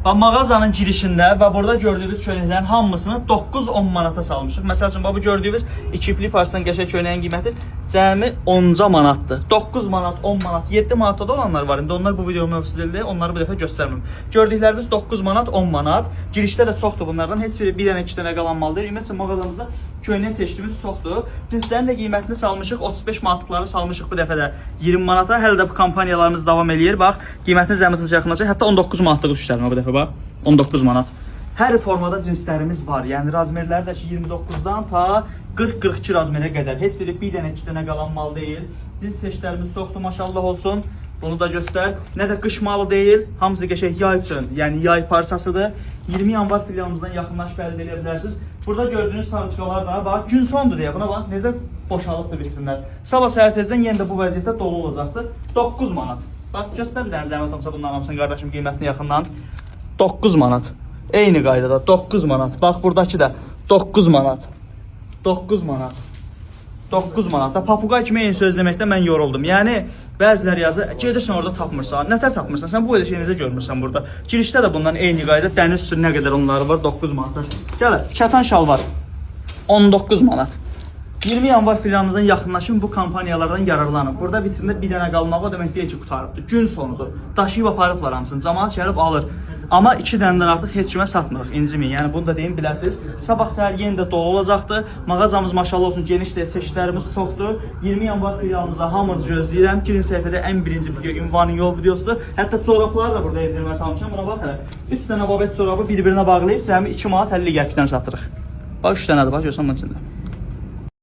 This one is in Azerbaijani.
Bax, mağazanın girişində və burada gördüyünüz köynəklərin hamısını 9-10 manata salmışıq. Məsəl üçün, bu gördüyünüz ikipli parsdan qəşəng köynəyin qiyməti cəmi 10 manatdır. 9 manat, 10 manat, 7 manata da olanlar var. İndi onlar bu video mövzusu deyildi, onları bu dəfə göstərməm. Gördükləriniz 9 manat, 10 manat. Girişdə də çoxdur bunlardan. Heç biri bir dənə, iki dənə qalan mal deyil. Ümumiyyətlə, mağazamızda köynək seçdiyimiz çoxdur. Cinslərin də qiymətini salmışıq, 35 manatlıqları salmışıq bu dəfə də 20 manata. Hələ də bu kampaniyalarımız davam eləyir. Bax, qiymətini zəhmətimizə yaxınlaşır. Hətta 19 manatlığı düşdərmə bu dəfə bax. 19 manat. Hər formada cinslərimiz var. Yəni razmerləri də ki 29-dan ta 40-42 razmerə qədər. Heç biri bir dənə, iki dənə qalan mal deyil. Cins seçlərimiz çoxdur, maşallah olsun. Bunu da göstər. Nə də qış malı deyil. Hamısı qəşəng yay üçün, yəni yay parsasıdır. 20 yanvar filialımızdan yaxınlaşıb əldə edə bilərsiniz. Burada gördüyünüz sarıçqalar da bax, gün sondur deyə buna bax, necə boşalıbdır vitrinlər. Sabah səhər tezdən yenə də bu vəziyyətdə dolu olacaqdır. 9 manat. Bax, göstər bir dənə zəhmət olmasa bunların hamısını qardaşım qiymətini yaxından. 9 manat. Eyni qaydada 9 manat. Bax, buradakı da 9 manat. 9 manat. 9 manat. Da papuqay kimi eyni söz deməkdə mən yoruldum. Yəni bəziləri yazır, gedirsən orada tapmırsan. Nətər tapmırsan? Sən bu elə şey necə görmürsən burada? Girişdə də bundan eyni qayda dəniz üstü nə qədər onları var? 9 manat. Gəl, kətan şal var. 19 manat. 20 yanvar filialımızdan yaxınlaşın, bu kampaniyalardan yararlanın. Burada vitrində bir dənə qalmağı demək deyil ki, qutarıbdır. Gün sonudur. Daşıyıb aparıblar hamısını. Cəmaət gəlib alır. Amma 2 dənədən artıq heç kimə satmırıq, inciməyin. Yəni bunu da deyim, biləsiniz. Sabah səhər yenə də dolu olacaqdır. Mağazamız maşallah olsun, genişdir, çeşidlərimiz çoxdur. 20 yanvar filialımıza hamınızı gözləyirəm. Girin səhifədə ən birinci video ünvanın yol videosudur. Hətta çoraplar da burada edilmə salmışam. Buna bax hələ. 3 dənə babet çorabı bir-birinə bağlayıb cəmi 2 manat 50 qəpikdən satırıq. Bax 3 dənədir, bax görsən bunun içində.